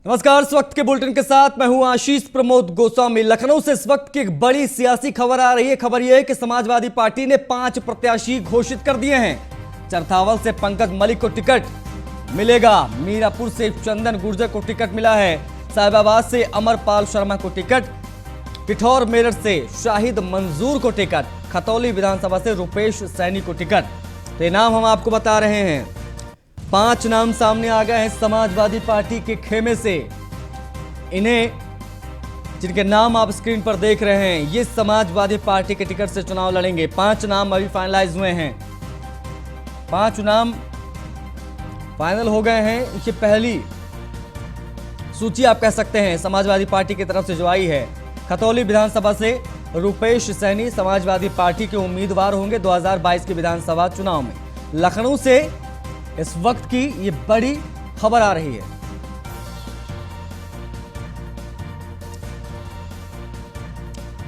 नमस्कार। इस वक्त के बुलेटिन के साथ मैं हूं आशीष प्रमोद गोस्वामी। लखनऊ से इस वक्त की एक बड़ी सियासी खबर आ रही है। खबर यह है कि समाजवादी पार्टी ने 5 प्रत्याशी घोषित कर दिए हैं। चरथावल से पंकज मलिक को टिकट मिलेगा, मीरापुर से चंदन गुर्जर को टिकट मिला है, साहिबाबाद से अमरपाल शर्मा को टिकट, पिठौर मेरठ से शाहिद मंजूर को टिकट, खतौली विधानसभा से रुपेश सैनी को टिकट। तो ये नाम हम आपको बता रहे हैं। 5 नाम सामने आ गए हैं समाजवादी पार्टी के खेमे से। इन्हें, जिनके नाम आप स्क्रीन पर देख रहे हैं, ये समाजवादी पार्टी के टिकट से चुनाव लड़ेंगे। 5 नाम अभी फाइनलाइज हुए हैं। 5 नाम फाइनल हो गए हैं। ये पहली सूची आप कह सकते हैं समाजवादी पार्टी की तरफ से जो आई है। खतौली विधानसभा से रुपेश सैनी समाजवादी पार्टी के उम्मीदवार होंगे 2022 के विधानसभा चुनाव में। लखनऊ से इस वक्त की ये बड़ी खबर आ रही है।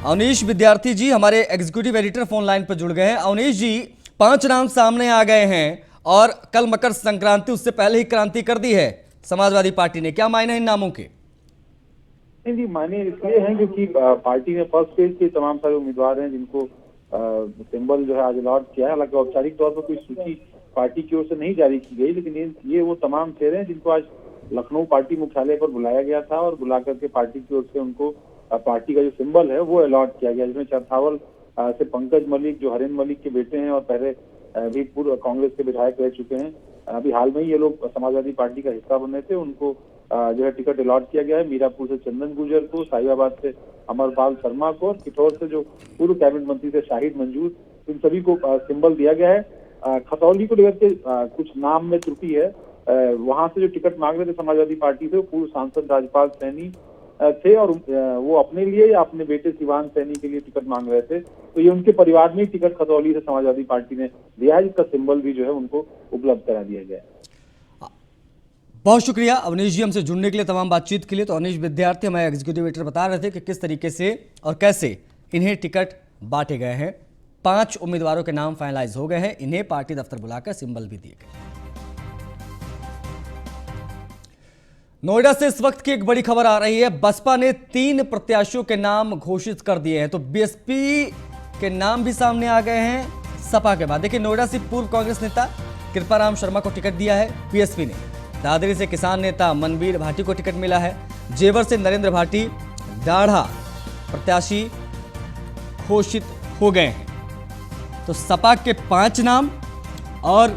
अवनीश विद्यार्थी जी हमारे एग्जीक्यूटिव एडिटर फोन लाइन पर जुड़ गए हैं। अवनीश जी, 5 नाम सामने आ गए हैं और कल मकर संक्रांति, उससे पहले ही क्रांति कर दी है समाजवादी पार्टी ने। क्या मायने इन नामों के? नहीं जी, मायने इसलिए हैं क्योंकि पार्टी में फर्स्ट फेज के तमाम सारे उम्मीदवार हैं जिनको सिंबल जो है आज अलॉट किया है। हालांकि औपचारिक तौर पर कोई सूची पार्टी की ओर से नहीं जारी की गई, लेकिन ये वो तमाम चेहरे हैं जिनको आज लखनऊ पार्टी मुख्यालय पर बुलाया गया था और बुला करके पार्टी की ओर से उनको पार्टी का जो सिंबल है वो अलॉट किया गया, जिसमें चरथावल से पंकज मलिक जो हरेन मलिक के बेटे हैं और पहले भी पूर्व कांग्रेस के विधायक रह चुके हैं, अभी हाल में ही ये लोग समाजवादी पार्टी का हिस्सा बने थे, उनको जो है टिकट अलॉट किया गया है। मीरापुर से चंदन गुर्जर को, साहिबाबाद से अमरपाल शर्मा को और पिठौर से जो पूर्व कैबिनेट मंत्री थे शाहिद मंजूर, इन सभी को सिंबल दिया गया है। खतौली को लेकर के कुछ नाम में त्रुटि है। वहां से जो टिकट मांग रहे थे समाजवादी पार्टी से, पूर्व सांसद राजपाल सैनी थे और वो अपने लिए या अपने बेटे शिवान सैनी के लिए टिकट मांग रहे थे। तो ये उनके परिवार में ही टिकट खतौली से समाजवादी पार्टी ने दिया है, जिसका सिंबल भी जो है उनको उपलब्ध करा दिया गया है। बहुत शुक्रिया अवनीश जी हमसे जुड़ने के लिए, तमाम बातचीत के लिए। तो अवनीश विद्यार्थी हमारे एग्जीक्यूटिव एडिटर बता रहे थे कि किस तरीके से और कैसे इन्हें टिकट बांटे गए हैं। 5 उम्मीदवारों के नाम फाइनलाइज हो गए हैं। इन्हें पार्टी दफ्तर बुलाकर सिंबल भी दिए गए। नोएडा से इस वक्त की एक बड़ी खबर आ रही है। बसपा ने 3 प्रत्याशियों के नाम घोषित कर दिए हैं। तो बीएसपी के नाम भी सामने आ गए हैं सपा के बाद। देखिए, नोएडा से पूर्व कांग्रेस नेता कृपाराम शर्मा को टिकट दिया है बीएसपी ने। दादरी से किसान नेता मनवीर भाटी को टिकट मिला है। जेवर से नरेंद्र भाटी दाढ़ा प्रत्याशी घोषित हो गए हैं। तो सपा के 5 नाम और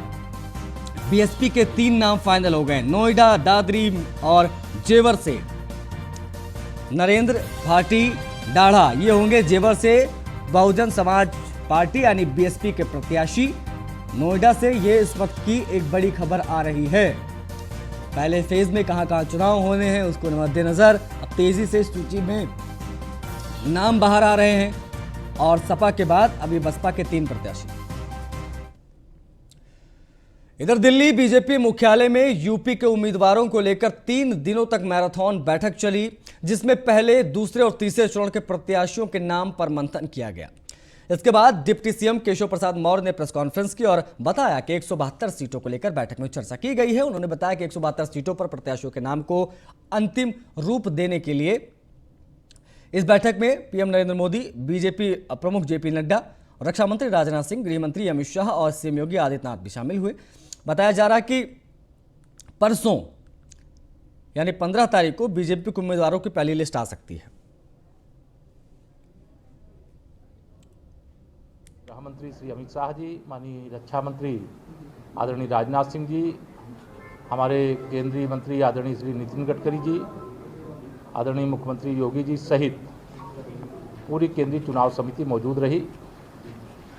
बीएसपी के 3 नाम फाइनल हो गए। नोएडा, दादरी और जेवर से नरेंद्र भाटी दाढ़ा, ये होंगे जेवर से बहुजन समाज पार्टी यानी बीएसपी के प्रत्याशी। नोएडा से ये इस वक्त की एक बड़ी खबर आ रही है। पहले फेज में कहां चुनाव होने हैं उसको मद्देनजर अब तेजी से सूची में नाम बाहर आ रहे हैं और सपा के बाद अभी बसपा के 3 प्रत्याशी। इधर दिल्ली बीजेपी मुख्यालय में यूपी के उम्मीदवारों को लेकर 3 दिनों तक मैराथन बैठक चली, जिसमें पहले, दूसरे और तीसरे चरण के प्रत्याशियों के नाम पर मंथन किया गया। इसके बाद डिप्टी सीएम केशव प्रसाद मौर्य ने प्रेस कॉन्फ्रेंस की और बताया कि 172 सीटों को लेकर बैठक में चर्चा की गई है। उन्होंने बताया कि 172 सीटों पर प्रत्याशियों के नाम को अंतिम रूप देने के लिए इस बैठक में पीएम नरेंद्र मोदी, बीजेपी प्रमुख जेपी नड्डा, रक्षा मंत्री राजनाथ सिंह, गृह मंत्री अमित शाह और सीएम योगी आदित्यनाथ भी शामिल हुए। बताया जा रहा है कि परसों यानी 15 तारीख को बीजेपी के उम्मीदवारों की पहली लिस्ट आ सकती है। गृह मंत्री श्री अमित शाह जी, माननीय रक्षा मंत्री आदरणीय राजनाथ सिंह जी, हमारे केंद्रीय मंत्री आदरणीय श्री नितिन गडकरी जी, आदरणीय मुख्यमंत्री योगी जी सहित पूरी केंद्रीय चुनाव समिति मौजूद रही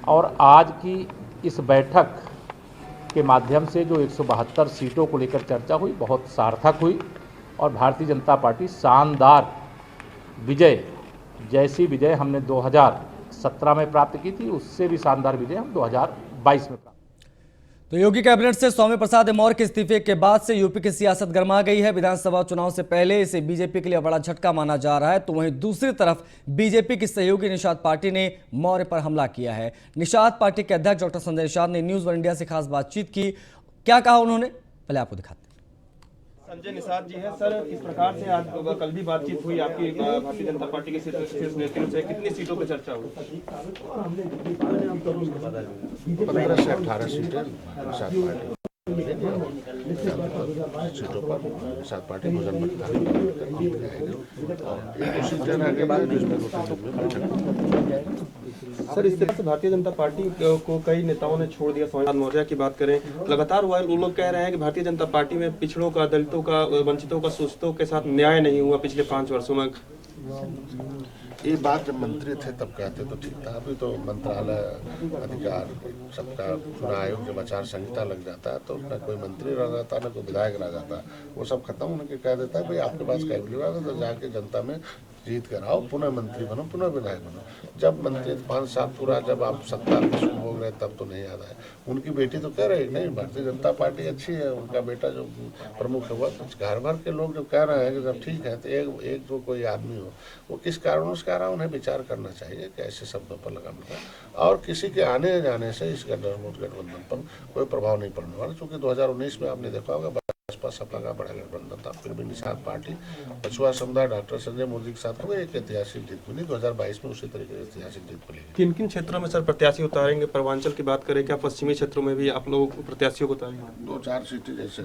और आज की इस बैठक के माध्यम से जो 172 सीटों को लेकर चर्चा हुई बहुत सार्थक हुई और भारतीय जनता पार्टी शानदार विजय, जैसी विजय हमने 2017 में प्राप्त की थी उससे भी शानदार विजय हम 2022 में प्राप्त। तो योगी कैबिनेट से स्वामी प्रसाद मौर्य के इस्तीफे के बाद से यूपी की सियासत गर्मा गई है। विधानसभा चुनाव से पहले इसे बीजेपी के लिए बड़ा झटका माना जा रहा है। तो वहीं दूसरी तरफ बीजेपी की सहयोगी निषाद पार्टी ने मौर्य पर हमला किया है। निषाद पार्टी के अध्यक्ष डॉक्टर संजय निषाद ने न्यूज वन इंडिया से खास बातचीत की। क्या कहा उन्होंने, पहले आपको दिखाते हैं। संजय निषाद जी हैं सर, किस प्रकार से आज कल भी बातचीत हुई आपकी भारतीय जनता पार्टी के शीर्ष नेतृत्व से, कितनी सीटों पर चर्चा हुई? 15 से 18 सीटें निषाद पार्टी सीटों पर निषाद पार्टी सर, इस तरह से भारतीय जनता पार्टी को कई नेताओं ने छोड़ दिया। सोमनाथ मौर्य की बात करें, लगातार वो लोग कह रहे हैं कि भारतीय जनता पार्टी में पिछड़ों का, दलितों का, वंचितों का, शोषितों के साथ न्याय नहीं हुआ पिछले 5 वर्षों में। ये बात जब मंत्री थे तब कहते तो ठीक था। अभी तो मंत्रालय अधिकार सबका, चुनाव आयोग जब आचार संहिता लग जाता है तो उसमें कोई मंत्री रह जाता है ना कोई विधायक रह जाता है, वो सब खत्म होने के कह देता है भाई आपके पास कैबिनेट है तो जाके जनता में जीत कर आओ, पुनः मंत्री बनो, पुनः विधायक बनो। जब मंत्री 5 साल पूरा जब आप सत्ता में शुरू हो गए तब तो नहीं याद आया। उनकी बेटी तो कह रही नहीं भारतीय जनता पार्टी अच्छी है, उनका बेटा जो प्रमुख हुआ, घर भर के लोग जो कह रहे हैं कि जब ठीक है तो एक जो कोई आदमी हो वो किस कारण से कह रहा है, उन्हें विचार करना चाहिए कि ऐसे शब्दों पर लगाम लगा। और किसी के आने जाने से इस गठबंधन पर कोई प्रभाव नहीं पड़ने वाला, क्योंकि 2019 में आपने देखा होगा बसपा सपा का बड़ा गठबंधन था, फिर भी निषाद पार्टी पछुआ समुदाय डॉक्टर संजय मोदी के साथ हुए एक ऐतिहासिक जीत मिली। 2022 में उसी तरीके से ऐतिहासिक जीत मिली। किन किन क्षेत्रों में सर प्रत्याशी उतारेंगे? पूर्वांचल की बात करें, क्या पश्चिमी क्षेत्रों में भी आप लोग प्रत्याशियों को उतारेंगे? 2-4 सीटें जैसे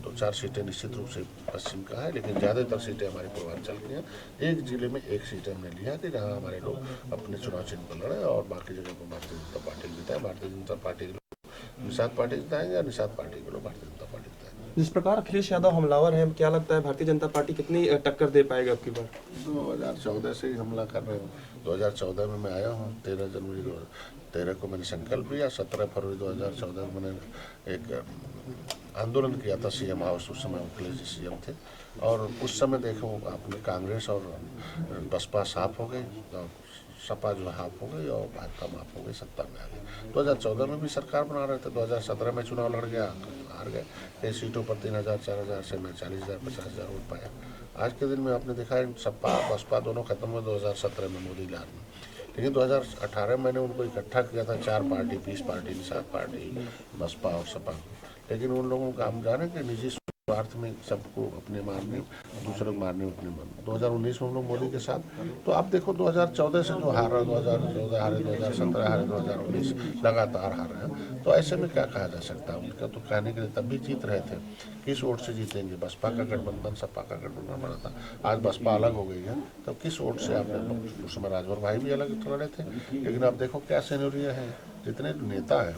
2-4 सीटें निश्चित रूप से पश्चिम का है, लेकिन ज़्यादातर सीटें हमारे पूर्वांचल की हैं। एक जिले में एक सीट हमने लिया कि जहाँ हमारे लोग अपने चुनाव चिन्ह पर लड़े और बाकी जगह पर भारतीय जनता पार्टी जीता है। भारतीय जनता पार्टी के लोग निषाद पार्टी जिताएंगे या निषाद पार्टी के लोग भारतीय जनता पार्टी जिताएंगे। जिस प्रकार अखिलेश यादव हमलावर है, क्या लगता है भारतीय जनता पार्टी कितनी टक्कर दे पाएगा अब की बार? 2014 से ही हमला कर रहे हैं। 2014 में मैं आया हूँ, 13 जनवरी 2013 को मैंने संकल्प लिया, 17 फरवरी 2014 में मैंने एक आंदोलन किया था सीएम हाउस, उस समय अखिलेश जी सीएम थे। और उस समय देखो आपने कांग्रेस और बसपा साफ हो गई, सपा जो हाफ हो गई और भाजपा माफ हो गई, सत्ता में आ गई। 2014 में भी सरकार बना रहे थे, 2017 में चुनाव लड़ गया, हार गए। कई सीटों पर 3000 4000 से मैं 40,000 50,000 वोट पाया। आज के दिन में आपने देखा है सपा बसपा दोनों खत्म हुए 2017 में मोदी लाल में, लेकिन 2018 में मैंने उनको इकट्ठा किया था, 4 party, 20 party, Nishad party, Baspa और सपा, लेकिन उन लोगों का हम जाने के निजी स्वार्थ में सबको अपने मारने, दूसरे को मारने अपने मन। 2019 में हम लोग मोदी के साथ, तो आप देखो 2014 से जो हार रहा, 2014 हारे, 2017 हारे, 2019 लगातार हार रहे हैं। तो ऐसे में क्या कहा जा सकता है? उनका तो कहने के लिए तब भी जीत रहे थे, किस वोट से जीतेंगे? बसपा का गठबंधन, सपा का गठबंधन बना था, आज बसपा अलग हो गई है, तब किस वोट से आपने? उस समय राजभर भाई भी अलग लड़े थे, लेकिन आप देखो क्या सिनेरियो है, जितने नेता हैं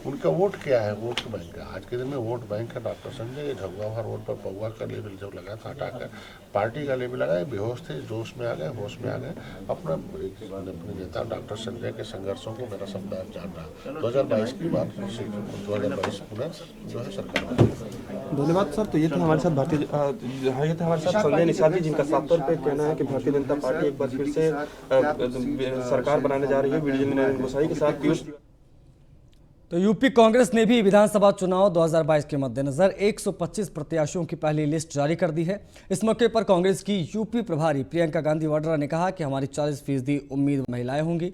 उनका वोट क्या है? वोट बैंक है। आज के दिन में वोट बैंक है। डॉक्टर संजय ढगुआ रोड पर पौवा का लेवल जो लगा था हटाकर पार्टी का लेवल लगाए, बेहोश थे, जोश में आ गए, होश में आ गए। अपने नेता डॉक्टर संजय के संघर्षों को मेरा समुदाय जान रहा। 2022 की बात, 2022 पुनः जो है सरकार। धन्यवाद सर। तो ये थे हमारे साथ ये थे हमारे साथ संजय निषाद जी, जिनका साफ तौर पे कहना है कि भारतीय जनता पार्टी एक बार फिर से सरकार बनाने जा रही है वीडियो गोसाई के साथ। पीयूष तो यूपी कांग्रेस ने भी विधानसभा चुनाव 2022 के मद्देनजर 125 प्रत्याशियों की पहली लिस्ट जारी कर दी है। इस मौके पर कांग्रेस की यूपी प्रभारी प्रियंका गांधी वाड्रा ने कहा कि हमारी 40% उम्मीद महिलाएं होंगी।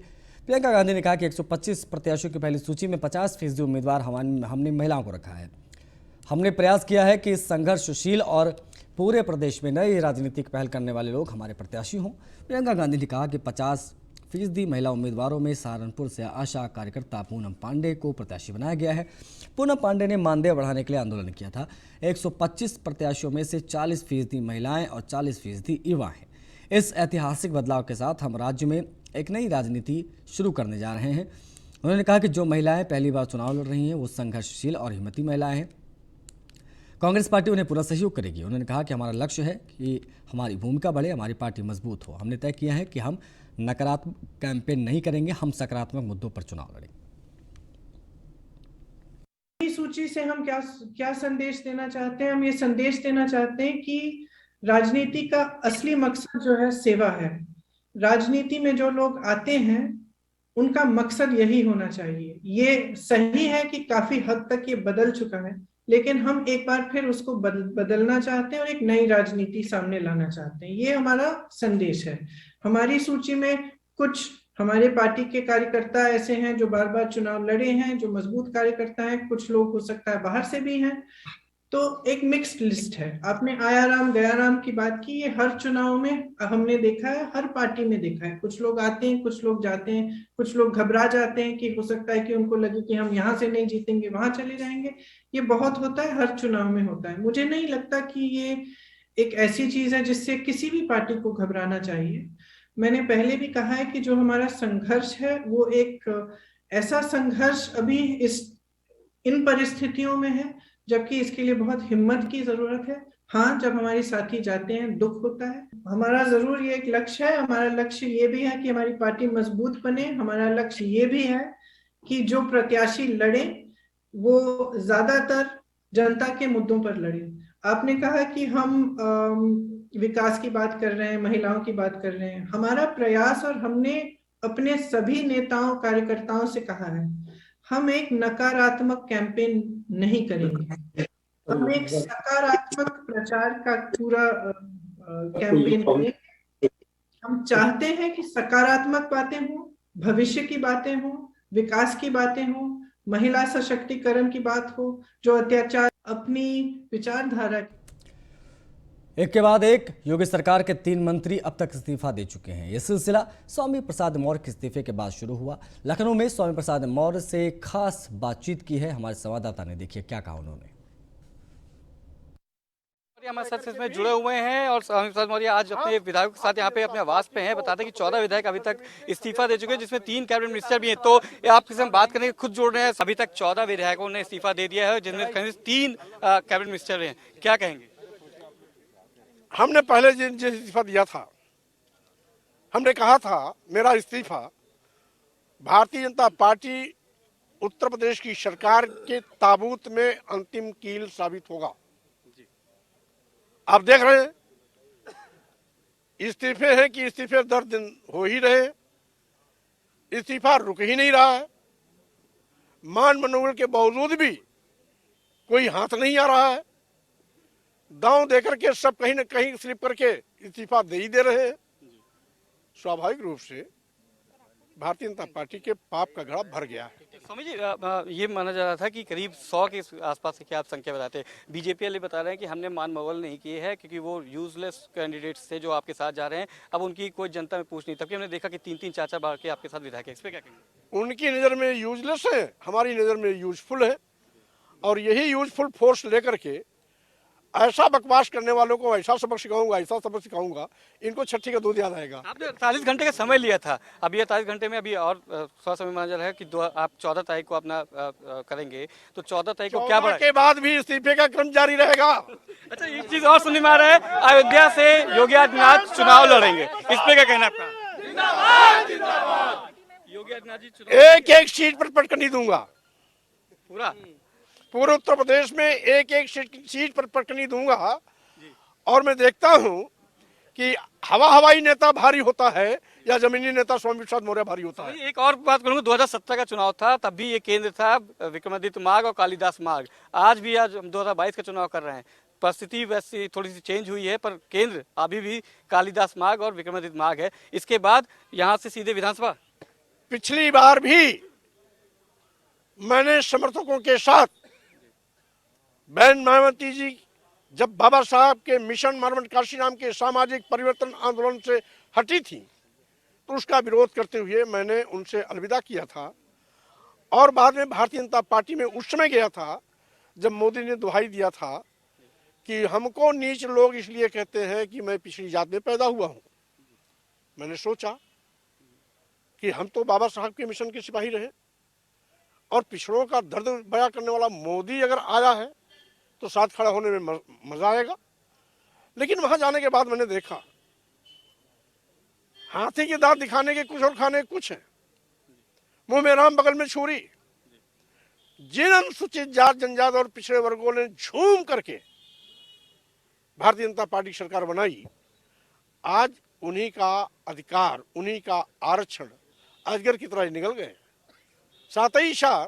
प्रियंका गांधी ने कहा कि 125 प्रत्याशियों की पहली सूची में 50% उम्मीदवार हमने महिलाओं को रखा है। हमने प्रयास किया है कि संघर्षशील और पूरे प्रदेश में नई राजनीतिक पहल करने वाले लोग हमारे प्रत्याशी हों। प्रियंका गांधी ने कहा कि 50% महिला उम्मीदवारों में सहारनपुर से आशा कार्यकर्ता पूनम पांडे को प्रत्याशी बनाया गया है। पूनम पांडे ने मानदेय बढ़ाने के लिए आंदोलन किया था। 125 प्रत्याशियों में से 40% महिलाएं और 40% युवा हैं। इस ऐतिहासिक बदलाव के साथ हम राज्य में एक नई राजनीति शुरू करने जा रहे हैं। उन्होंने कहा कि जो महिलाएं पहली बार चुनाव लड़ रही हैं वो संघर्षशील और हिम्मती महिलाएं हैं। कांग्रेस पार्टी उन्हें पूरा सहयोग करेगी। उन्होंने कहा कि हमारा लक्ष्य है कि हमारी भूमिका बढ़े, हमारी पार्टी मजबूत हो। हमने तय किया है कि हम नकारात्मक कैंपेन नहीं करेंगे, हम सकारात्मक मुद्दों पर चुनाव लड़ेंगे। इस सूची से हम क्या संदेश देना चाहते हैं? हम ये संदेश देना चाहते हैं कि राजनीति का असली मकसद जो है सेवा है। राजनीति में जो लोग आते हैं उनका मकसद यही होना चाहिए। ये सही है कि काफी हद तक ये बदल चुका है, लेकिन हम एक बार फिर उसको बदलना चाहते हैं और एक नई राजनीति सामने लाना चाहते हैं। ये हमारा संदेश है। हमारी सूची में कुछ हमारे पार्टी के कार्यकर्ता ऐसे हैं जो बार बार चुनाव लड़े हैं, जो मजबूत कार्यकर्ता हैं। कुछ लोग हो सकता है बाहर से भी हैं। तो एक मिक्स्ड लिस्ट है। आपने आयाराम गयाराम की बात की, ये हर चुनाव में हमने देखा है, हर पार्टी में देखा है। कुछ लोग आते हैं, कुछ लोग जाते हैं, कुछ लोग घबरा जाते हैं कि हो सकता है कि उनको लगे कि हम यहाँ से नहीं जीतेंगे, वहां चले जाएंगे। ये बहुत होता है, हर चुनाव में होता है। मुझे नहीं लगता कि ये एक ऐसी चीज है जिससे किसी भी पार्टी को घबराना चाहिए। मैंने पहले भी कहा है कि जो हमारा संघर्ष है वो एक ऐसा संघर्ष अभी इस इन परिस्थितियों में है जबकि इसके लिए बहुत हिम्मत की जरूरत है। हाँ, जब हमारे साथी जाते हैं दुख होता है। हमारा जरूर ये एक लक्ष्य है, हमारा लक्ष्य ये भी है कि हमारी पार्टी मजबूत बने। हमारा लक्ष्य ये भी है कि जो प्रत्याशी लड़े वो ज्यादातर जनता के मुद्दों पर लड़े। आपने कहा कि हम विकास की बात कर रहे हैं, महिलाओं की बात कर रहे हैं। हमारा प्रयास, और हमने अपने सभी नेताओं कार्यकर्ताओं से कहा है, हम एक नकारात्मक कैंपेन नहीं करेंगे, हम एक सकारात्मक प्रचार का पूरा कैंपेन करेंगे। हम चाहते हैं कि सकारात्मक बातें हों, भविष्य की बातें हों, विकास की बातें हों, महिला सशक्तिकरण की बात हो, जो अत्याचार अपनी विचारधारा। एक के बाद एक योगी सरकार के 3 मंत्री अब तक इस्तीफा दे चुके हैं। यह सिलसिला स्वामी प्रसाद मौर्य के इस्तीफे के बाद शुरू हुआ। लखनऊ में स्वामी प्रसाद मौर्य से खास बातचीत की है हमारे संवाददाता ने। देखिए क्या कहा उन्होंने। हमारे साथ इसमें जुड़े हुए हैं और स्वामी प्रसाद मौर्य आज अपने विधायकों के साथ यहाँ पे अपने आवास पे हैं। बताते हैं कि 14 विधायक अभी तक इस्तीफा दे चुके हैं, जिसमें 3 कैबिनेट मिनिस्टर भी हैं। तो आपके साथ बात करने के खुद जोड़ रहे हैं। अभी तक 14 विधायकों ने इस्तीफा दे दिया है, जिनमें 3 कैबिनेट मिनिस्टर हैं। क्या कहेंगे? हमने पहले जिस इस्तीफा दिया था, हमने कहा था मेरा इस्तीफा भारतीय जनता पार्टी उत्तर प्रदेश की सरकार के ताबूत में अंतिम कील साबित होगा। आप देख रहे हैं इस्तीफे हैं कि इस्तीफे 10 दिन हो ही रहे, इस्तीफा रुक ही नहीं रहा है। मान मनोबल के बावजूद भी कोई हाथ नहीं आ रहा है। दांव देकर के सब कहीं न कहीं स्लिप करके इस्तीफा दे ही दे रहे हैं। स्वाभाविक रूप से भारतीय जनता पार्टी के पाप का घड़ा भर गया है। स्वामी जी, ये माना जा रहा था कि करीब 100 के आसपास की आप संख्या बताते हैं। बीजेपी वाले बता रहे हैं कि हमने मान मवल नहीं किए हैं क्योंकि वो यूजलेस कैंडिडेट्स थे जो आपके साथ जा रहे हैं। अब उनकी कोई जनता में पूछ नहीं, तब कि हमने देखा कि 3-3 4-4 बार के आपके साथ विधायक है। इस पे क्या कहेंगे? उनकी नज़र में यूजलेस है, हमारी नज़र में यूजफुल है। और यही यूजफुल फोर्स लेकर के ऐसा बकवास करने वालों को ऐसा सबक सिखाऊंगा, ऐसा सबक सिखाऊंगा, इनको छठी का दूध याद आएगा। आपने 48 घंटे का समय लिया था, अभी 48 घंटे में अभी और थोड़ा समय माना जा रहा है कि आप 14 तारीख को अपना करेंगे, तो 14 तारीख को क्या बढ़ा के बाद भी इस्तीफे का क्रम जारी रहेगा। अच्छा, एक चीज और सुनने में आ रहा है, अयोध्या से योगी आदित्यनाथ चुनाव लड़ेंगे, इस पे क्या कहना आपका? योगी आदित्यनाथ जी चुनाव एक एक सीट पर पटकनी दूंगा। पूरे उत्तर प्रदेश में एक एक सीट पर पटकनी दूंगा। और मैं देखता हूं कि हवाई नेता भारी होता है या जमीनी नेता स्वामी प्रसाद मौर्य भारी होता है। एक और बात करूंगा, 2017 का चुनाव था, तब भी ये केंद्र था विक्रमादित्य मार्ग और कालिदास मार्ग। आज हम 2022 का चुनाव कर रहे हैं, परिस्थिति वैसी थोड़ी सी चेंज हुई है, पर केंद्र अभी भी कालिदास मार्ग और विक्रमादित्य मार्ग है। इसके बाद यहाँ से सीधे विधानसभा। पिछली बार भी मैंने समर्थकों के साथ बहन मायावती जी जब बाबा साहब के मिशन मानव काशी नाम के सामाजिक परिवर्तन आंदोलन से हटी थी, तो उसका विरोध करते हुए मैंने उनसे अलविदा किया था। और बाद में भारतीय जनता पार्टी में उस समय गया था जब मोदी ने दुहाई दिया था कि हमको नीच लोग इसलिए कहते हैं कि मैं पिछड़ी जात में पैदा हुआ हूं। मैंने सोचा कि हम तो बाबा साहब के मिशन के सिपाही रहे, और पिछड़ों का दर्द बयां करने वाला मोदी अगर आया है तो साथ खड़ा होने में मजा आएगा। लेकिन वहां जाने के बाद मैंने देखा हाथी के दांत दिखाने के कुछ और खाने के कुछ है। मुंह में राम बगल में छुरी। जिन अनुसूचित जात जनजात और पिछड़े वर्गों ने झूम करके भारतीय जनता पार्टी की सरकार बनाई, आज उन्हीं का अधिकार, उन्हीं का आरक्षण अजगर की तरह निकल गए। साथ ही साथ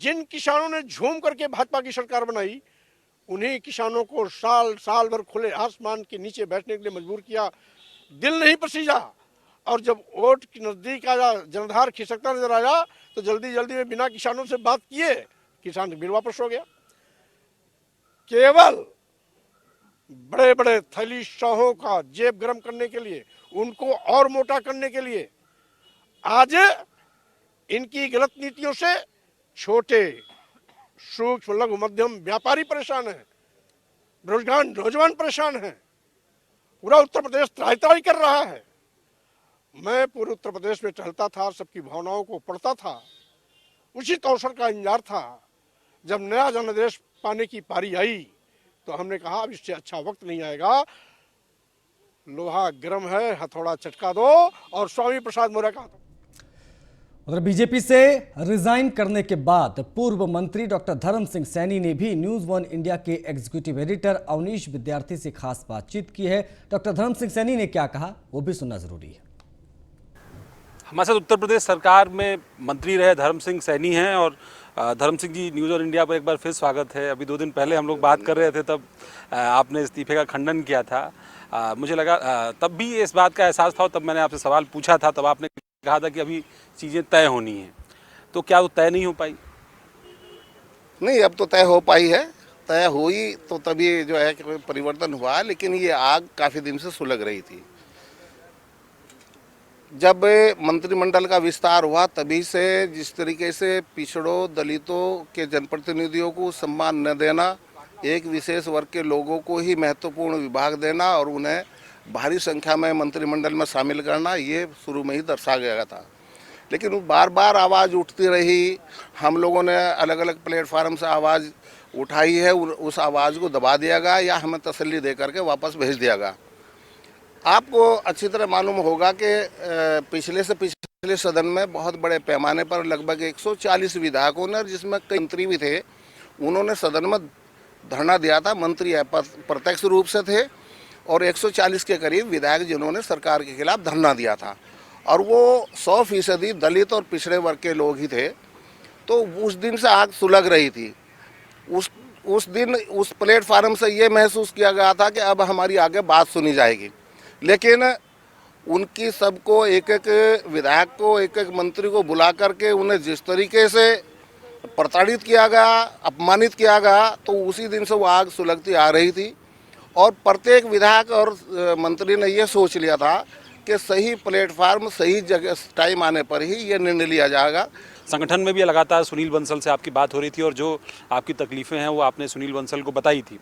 जिन किसानों ने झूम करके भाजपा की सरकार बनाई, उन्हीं किसानों को साल भर खुले आसमान के नीचे बैठने के लिए मजबूर किया। दिल नहीं पसीजा, और जब वोट की नजदीक आया, जनधार खिसकता नजर आया, तो जल्दी में बिना किसानों से बात किए किसान बिल वापस हो गया। केवल बड़े बड़े थैली शाहों का जेब गर्म करने के लिए, उनको और मोटा करने के लिए आज इनकी गलत नीतियों से छोटे, सूक्ष्म, लघु, मध्यम व्यापारी परेशान हैं, नौजवान परेशान हैं, पूरा उत्तर प्रदेश त्राही कर रहा है। मैं पूरे उत्तर प्रदेश में टहलता था, सबकी भावनाओं को पढ़ता था, उसी अवसर का इंतजार था। जब नया जनादेश पाने की पारी आई तो हमने कहा अब इससे अच्छा वक्त नहीं आएगा, लोहा गर्म है, हथौड़ा चटका दो और स्वामी प्रसाद मौर्य का। उधर बीजेपी से रिजाइन करने के बाद पूर्व मंत्री डॉक्टर धर्म सिंह सैनी ने भी न्यूज वन इंडिया के एग्जीक्यूटिव एडिटर अवनीश विद्यार्थी से खास बातचीत की है। डॉक्टर धर्म सिंह सैनी ने क्या कहा वो भी सुनना जरूरी है। हमारे साथ उत्तर प्रदेश सरकार में मंत्री रहे धर्म सिंह सैनी हैं और धर्म Singh ji, news one India पर एक बार फिर स्वागत है। अभी 2 दिन पहले हम लोग बात कर रहे थे, तब आपने इस्तीफे का खंडन किया था। मुझे लगा तब भी इस बात का एहसास था, तब मैंने आपसे सवाल पूछा था, तब आपने कहा था कि अभी चीज़ें तय होनी हैं। तो क्या वो तय नहीं हो पाई? नहीं, अब तो तय हो पाई है। तय हुई तो तभी जो है कि परिवर्तन हुआ, लेकिन ये आग काफ़ी दिन से सुलग रही थी। जब मंत्रिमंडल का विस्तार हुआ तभी से जिस तरीके से पिछड़ों, दलितों के जनप्रतिनिधियों को सम्मान न देना, एक विशेष वर्ग के लोगों को ही महत्वपूर्ण विभाग देना और उन्हें भारी संख्या में मंत्रिमंडल में शामिल करना, ये शुरू में ही दर्शा गया था। लेकिन वो बार बार आवाज़ उठती रही, हम लोगों ने अलग अलग प्लेटफार्म से आवाज़ उठाई है, उस आवाज़ को दबा दिया गया या हमें तसल्ली दे करके वापस भेज दिया गया। आपको अच्छी तरह मालूम होगा कि पिछले सदन में बहुत बड़े पैमाने पर लगभग 140 विधायकों ने, जिसमें कई मंत्री भी थे, उन्होंने सदन में धरना दिया था। मंत्री प्रत्यक्ष रूप से थे और 140 के करीब विधायक जिन्होंने सरकार के खिलाफ धरना दिया था, और वो 100% दलित और पिछड़े वर्ग के लोग ही थे। तो उस दिन से आग सुलग रही थी। उस दिन उस प्लेटफार्म से ये महसूस किया गया था कि अब हमारी आगे बात सुनी जाएगी, लेकिन उनकी सबको, एक एक विधायक को, एक एक मंत्री को बुला करके उन्हें जिस तरीके से प्रताड़ित किया गया, अपमानित किया गया, तो उसी दिन से वो आग सुलगती आ रही थी। और प्रत्येक विधायक और मंत्री ने ये सोच लिया था कि सही प्लेटफार्म, सही जगह, टाइम आने पर ही ये निर्णय लिया जाएगा। संगठन में भी लगातार सुनील बंसल से आपकी बात हो रही थी और जो आपकी तकलीफ़ें हैं वो आपने सुनील बंसल को बताई थी।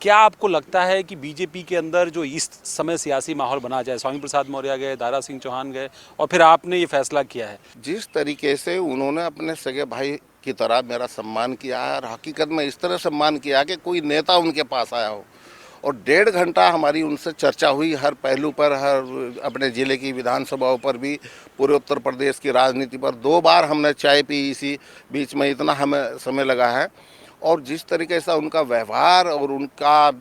क्या आपको लगता है कि बीजेपी के अंदर जो इस समय सियासी माहौल बना जाए, स्वामी प्रसाद मौर्य गए, दारा सिंह चौहान गए और फिर आपने ये फैसला किया है, जिस तरीके से उन्होंने अपने सगे भाई की तरह मेरा सम्मान किया है, और हकीकत में इस तरह सम्मान किया कि कोई नेता उनके पास आया हो, और 1.5 घंटा हमारी उनसे चर्चा हुई, हर पहलू पर, हर अपने ज़िले की विधानसभाओं पर भी, पूरे उत्तर प्रदेश की राजनीति पर 2 बार हमने चाय पी, इसी बीच में इतना हमें समय लगा है। और जिस तरीके से उनका व्यवहार और उनका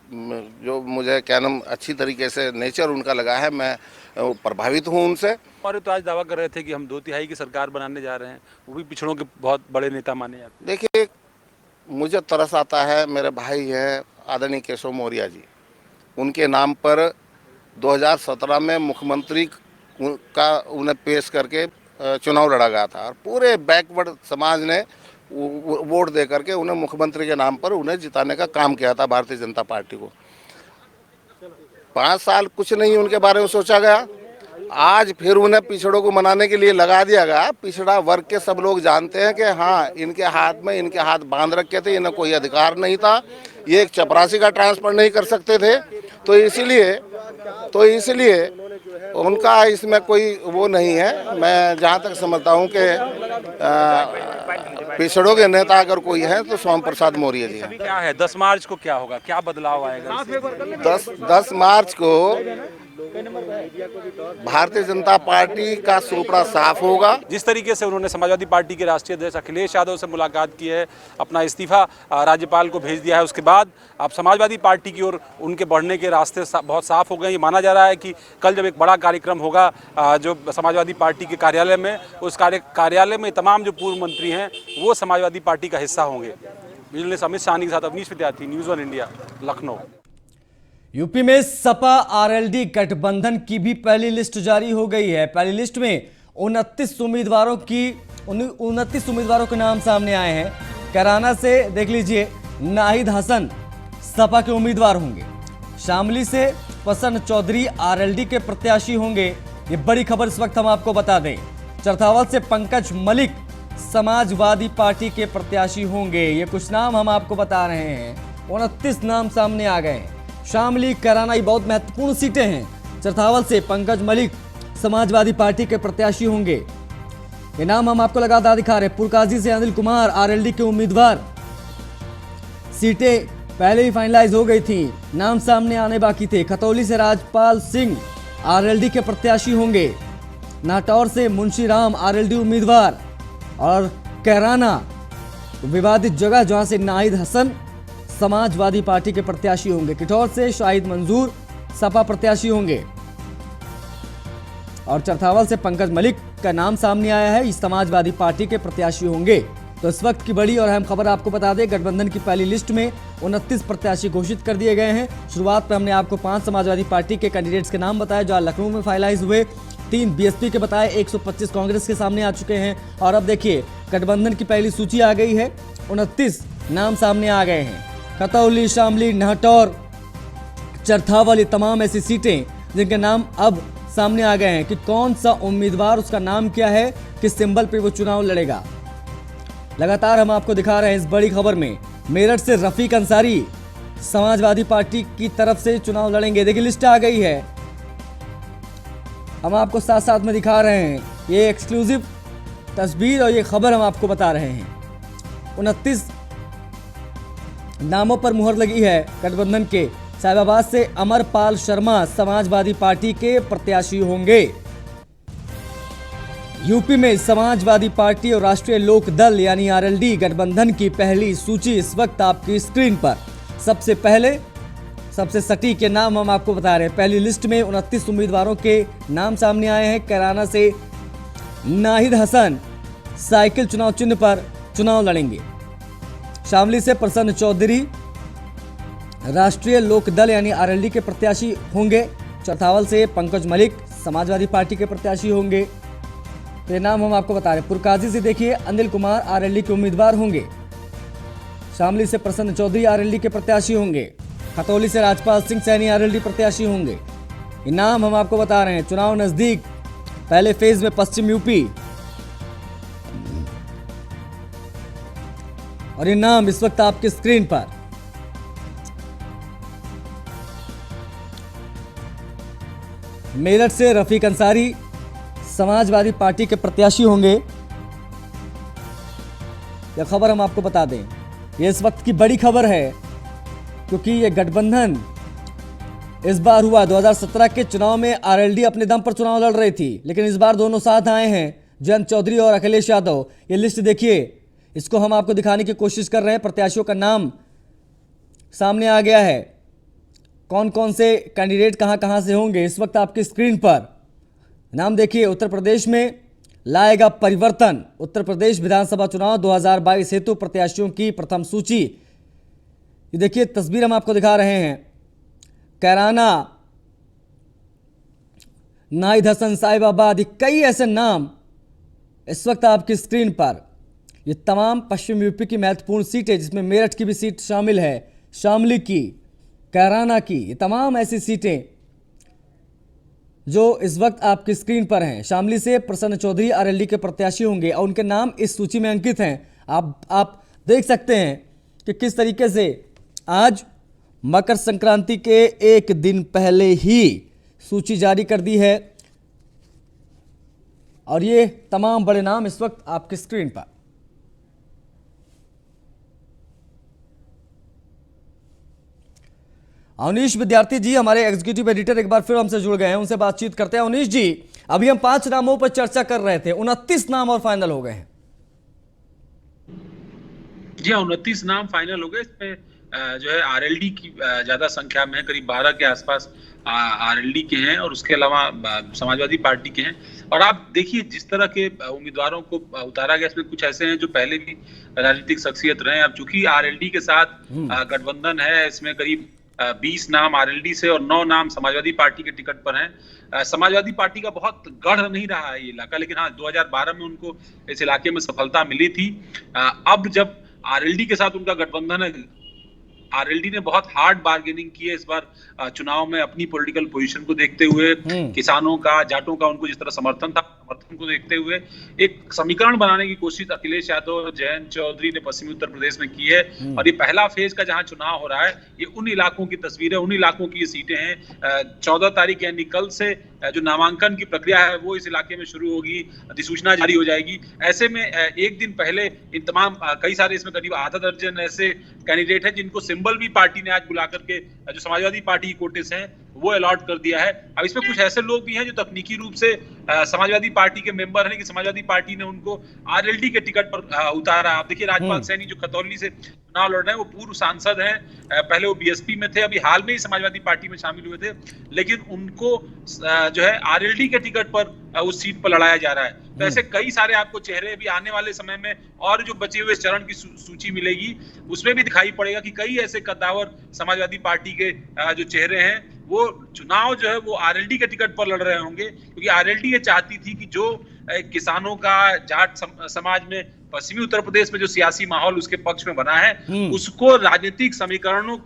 जो मुझे क्या नाम अच्छी तरीके से नेचर उनका लगा है, मैं प्रभावित हूँ उनसे। और तो आज दावा कर रहे थे कि हम 2/3 की सरकार बनाने जा रहे हैं, वो भी पिछड़ों के बहुत बड़े नेता माने जाते हैं। देखिए, मुझे तरस आता है, मेरे भाई हैं आदरणीय केशव मौर्य जी, उनके नाम पर 2017 में मुख्यमंत्री का उन्हें पेश करके चुनाव लड़ा गया था, और पूरे बैकवर्ड समाज ने वोट दे करके उन्हें मुख्यमंत्री के नाम पर उन्हें जिताने का काम किया था भारतीय जनता पार्टी को। 5 साल कुछ नहीं उनके बारे में सोचा गया, आज फिर उन्हें पिछड़ों को मनाने के लिए लगा दिया गया। पिछड़ा वर्ग के सब लोग जानते हैं कि हाँ, इनके हाथ बांध रखे थे, इन्हें कोई अधिकार नहीं था, ये एक चपरासी का ट्रांसफर नहीं कर सकते थे, तो इसलिए उनका इसमें कोई वो नहीं है। मैं जहाँ तक समझता हूँ कि पिछड़ों के नेता अगर कोई है तो स्वामी प्रसाद मौर्य जी हैं। क्या है 10 मार्च को क्या होगा, क्या बदलाव आएगा? 10 मार्च को भारतीय जनता पार्टी का सूपड़ा साफ होगा। जिस तरीके से उन्होंने समाजवादी पार्टी के राष्ट्रीय अध्यक्ष अखिलेश यादव से मुलाकात की है, अपना इस्तीफा राज्यपाल को भेज दिया है, उसके बाद अब समाजवादी पार्टी की ओर उनके बढ़ने के रास्ते बहुत साफ हो गए। ये माना जा रहा है कि कल जब एक बड़ा कार्यक्रम होगा जो समाजवादी पार्टी के कार्यालय में, उस कार्यालय में तमाम जो पूर्व मंत्री हैं वो समाजवादी पार्टी का हिस्सा होंगे। विजिलेंस अमित शाहनी के साथ अवनीश विद्यार्थी, news one India, Lucknow. UP में सपा आरएलडी गठबंधन की भी पहली लिस्ट जारी हो गई है। पहली लिस्ट में 29 उम्मीदवारों के नाम सामने आए हैं। कैराना से देख लीजिए, नाहिद हसन सपा के उम्मीदवार होंगे। शामली से प्रसन्न चौधरी आरएलडी के प्रत्याशी होंगे। ये बड़ी खबर इस वक्त हम आपको बता दें। चरथावल से पंकज मलिक समाजवादी पार्टी के प्रत्याशी होंगे। ये कुछ नाम हम आपको बता रहे हैं। 29 नाम सामने आ गए हैं। शामली, कैराना ये बहुत महत्वपूर्ण सीटें हैं। चरथावल से पंकज मलिक समाजवादी पार्टी के प्रत्याशी होंगे। ये नाम हम आपको लगातार दिखा रहे हैं। पुरकाजी से अनिल कुमार आरएलडी के उम्मीदवार। सीटें पहले ही फाइनलाइज हो गई थी, नाम सामने आने बाकी थे। खतौली से राजपाल सिंह आरएलडी के प्रत्याशी होंगे। नाटौर से मुंशी राम आरएलडी उम्मीदवार। और कैराना विवादित जगह जहां से नाहिद हसन समाजवादी पार्टी के प्रत्याशी होंगे। किठौर से शाहिद मंजूर सपा प्रत्याशी होंगे। और चरथावल से पंकज मलिक का नाम सामने आया है, इस समाजवादी पार्टी के प्रत्याशी होंगे। तो इस वक्त की बड़ी और अहम खबर आपको बता दें, गठबंधन की पहली लिस्ट में 29 प्रत्याशी घोषित कर दिए गए हैं। शुरुआत में हमने आपको 5 समाजवादी पार्टी के कैंडिडेट्स के नाम बताए जो लखनऊ में फाइनलाइज हुए। 3 बीएसपी के बताए, 125 कांग्रेस के सामने आ चुके हैं। और अब देखिए गठबंधन की पहली सूची आ गई है, 29 नाम सामने आ गए हैं। खतौली, शामली, नाहटौर, चरथावल, ये तमाम ऐसी सीटें जिनके नाम अब सामने आ गए हैं कि कौन सा उम्मीदवार, उसका नाम क्या है, किस सिंबल पे वो चुनाव लड़ेगा। लगातार हम आपको दिखा रहे हैं इस बड़ी खबर में। मेरठ से रफीक अंसारी समाजवादी पार्टी की तरफ से चुनाव लड़ेंगे। देखिए लिस्ट आ गई है, हम आपको साथ साथ में दिखा रहे हैं। ये एक्सक्लूसिव तस्वीर और ये खबर हम आपको बता रहे हैं। 29 नामों पर मुहर लगी है गठबंधन के। साहिबाबाद से अमरपाल शर्मा समाजवादी पार्टी के प्रत्याशी होंगे। यूपी में समाजवादी पार्टी और राष्ट्रीय लोक दल यानी आरएलडी गठबंधन की पहली सूची इस वक्त आपकी स्क्रीन पर। सबसे पहले सबसे सटीक के नाम हम आपको बता रहे हैं। पहली लिस्ट में 29 उम्मीदवारों के नाम सामने आए हैं। कैराना से नाहिद हसन साइकिल चुनाव चिन्ह पर चुनाव लड़ेंगे। शामली से प्रसन्न चौधरी राष्ट्रीय लोक दल यानी आरएलडी के प्रत्याशी होंगे। चरथावल से पंकज मलिक समाजवादी पार्टी के प्रत्याशी होंगे। तो ये नाम हम आपको बता रहे हैं। पुरकाजी से देखिए अनिल कुमार आरएलडी के उम्मीदवार होंगे। शामली से प्रसन्न चौधरी आरएलडी के प्रत्याशी होंगे। खतौली से राजपाल सिंह सैनी आरएलडी प्रत्याशी होंगे। ये नाम हम आपको बता रहे हैं। चुनाव नजदीक, पहले फेज में पश्चिम यूपी, और ये नाम इस वक्त आपकी स्क्रीन पर। मेरठ से रफीक अंसारी समाजवादी पार्टी के प्रत्याशी होंगे। यह खबर हम आपको बता दें, यह इस वक्त की बड़ी खबर है क्योंकि यह गठबंधन इस बार हुआ 2017 के चुनाव में आरएलडी अपने दम पर चुनाव लड़ रही थी, लेकिन इस बार दोनों साथ आए हैं, जयंत चौधरी और अखिलेश यादव। ये लिस्ट देखिए, इसको हम आपको दिखाने की कोशिश कर रहे हैं। प्रत्याशियों का नाम सामने आ गया है, कौन कौन से कैंडिडेट कहां कहां से होंगे इस वक्त आपकी स्क्रीन पर। नाम देखिए, उत्तर प्रदेश में लाएगा परिवर्तन। उत्तर प्रदेश विधानसभा चुनाव 2022 हेतु प्रत्याशियों की प्रथम सूची। ये देखिए तस्वीर हम आपको दिखा रहे हैं। कैराना, नाहिद हसन, साहिबाबाद, कई ऐसे नाम इस वक्त आपकी स्क्रीन पर। ये तमाम पश्चिम यूपी की महत्वपूर्ण सीटें, जिसमें मेरठ की भी सीट शामिल है, शामली की, कैराना की, ये तमाम ऐसी सीटें जो इस वक्त आपकी स्क्रीन पर हैं। शामली से प्रसन्न चौधरी आरएलडी के प्रत्याशी होंगे और उनके नाम इस सूची में अंकित हैं। आप देख सकते हैं कि किस तरीके से आज मकर संक्रांति के एक दिन पहले ही सूची जारी कर दी है और ये तमाम बड़े नाम इस वक्त आपकी स्क्रीन पर। अवनीश विद्यार्थी जी हमारे एग्जीक्यूटिव एडिटर एक बार फिर हमसे जुड़ गए हैं, उनसे बातचीत करते हैं। अवनीश जी, अभी हम 5 नामों पर चर्चा कर रहे थे, 29 नाम और फाइनल हो गए हैं। जी हाँ, 29 नाम फाइनल हो गए। इसमें जो है आरएलडी की ज्यादा संख्या में है, करीब 12 के आसपास आरएलडी के हैं और उसके अलावा समाजवादी पार्टी के हैं। और आप देखिए जिस तरह के उम्मीदवारों को उतारा गया, इसमें कुछ ऐसे हैं जो पहले भी राजनीतिक शख्सियत रहे हैं। अब चूंकि आरएलडी के साथ गठबंधन है, इसमें करीब 20 नाम आरएलडी से और 9 नाम समाजवादी पार्टी के टिकट पर हैं। समाजवादी पार्टी का बहुत गढ़ नहीं रहा है ये इलाका, लेकिन हाँ 2012 में उनको इस इलाके में सफलता मिली थी। अब जब आरएलडी के साथ उनका गठबंधन है आरएलडी ने बहुत हार्ड बार्गेनिंग की है इस बार चुनाव में, अपनी पॉलिटिकल पोजीशन को देखते हुए, किसानों का, जाटों का उनको जिस तरह समर्थन था, समर्थन को देखते हुए एक समीकरण बनाने की कोशिश अखिलेश यादव और जयंत चौधरी ने पश्चिमी उत्तर प्रदेश में की है। और ये पहला फेज का जहां चुनाव हो रहा है, ये उन इलाकों की तस्वीर है, उन इलाकों की ये सीटें हैं। 14 तारीख यानी कल से जो नामांकन की प्रक्रिया है वो इस इलाके में शुरू होगी, अधिसूचना जारी हो जाएगी। ऐसे में एक दिन पहले इन तमाम कई सारे, इसमें करीब आधा दर्जन ऐसे कैंडिडेट हैं जिनको सिंबल भी पार्टी ने आज बुला करके, जो समाजवादी पार्टी की कोटे से हैं, वो अलॉट कर दिया है। अब इसमें कुछ ऐसे लोग भी हैं जो तकनीकी रूप से समाजवादी पार्टी के मेंबर हैं कि समाजवादी पार्टी ने उनको आरएलडी के टिकट पर उतारा। आप देखिए राजपाल सैनी जो खतौली से चुनाव लड़ रहे हैं, वो पूर्व सांसद हैं, पहले वो बीएसपी में थे, अभी हाल में ही समाजवादी पार्टी में शामिल हुए थे, लेकिन उनको जो है आरएलडी के टिकट पर उस सीट पर लड़ाया जा रहा है। तो ऐसे कई सारे आपको चेहरे भी आने वाले समय में, और जो बचे हुए चरण की सूची मिलेगी उसमें भी दिखाई पड़ेगा कि कई ऐसे कद्दावर समाजवादी पार्टी के जो चेहरे हैं वो चुनाव जो है वो आरएलडी के टिकट पर लड़ रहे होंगे, क्योंकि आरएलडी ये चाहती थी कि जो किसानों का, जाट समाज में पश्चिमी उत्तर प्रदेश में जो सियासी माहौल उसके पक्ष में बना है, उसको राजनीतिक समीकरणों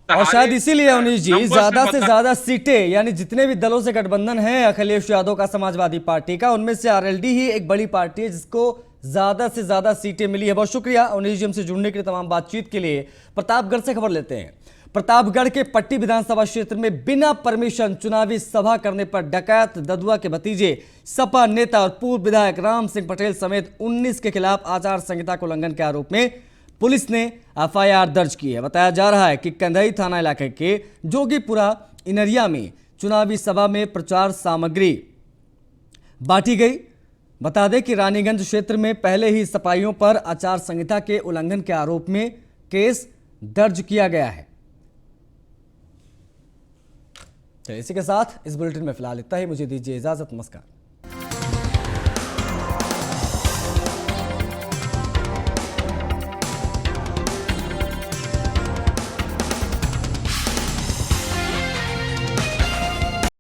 और शायद इसीलिए अवनीश जी ज्यादा से ज्यादा सीटें, यानी जितने भी दलों से गठबंधन है अखिलेश यादव का समाजवादी पार्टी का, उनमें से आरएलडी ही एक बड़ी पार्टी है जिसको ज्यादा से ज्यादा सीटें मिली है। बहुत शुक्रिया अवनीश जी हमसे जुड़ने के लिए, तमाम बातचीत के लिए। प्रतापगढ़ से खबर लेते हैं। प्रतापगढ़ के पट्टी विधानसभा क्षेत्र में बिना परमिशन चुनावी सभा करने पर डकैत ददुआ के भतीजे, सपा नेता और पूर्व विधायक राम सिंह पटेल समेत 19 के खिलाफ आचार संहिता के उल्लंघन के आरोप में पुलिस ने एफआईआर दर्ज की है। बताया जा रहा है कि कंधई थाना इलाके के जोगीपुरा इनरिया में चुनावी सभा में प्रचार सामग्री बांटी गई। बता दें कि रानीगंज क्षेत्र में पहले ही सपाइयों पर आचार संहिता के उल्लंघन के आरोप में केस दर्ज किया गया है। तो इसी के साथ इस बुलेटिन में फिलहाल इतना ही। मुझे दीजिए इजाजत, नमस्कार।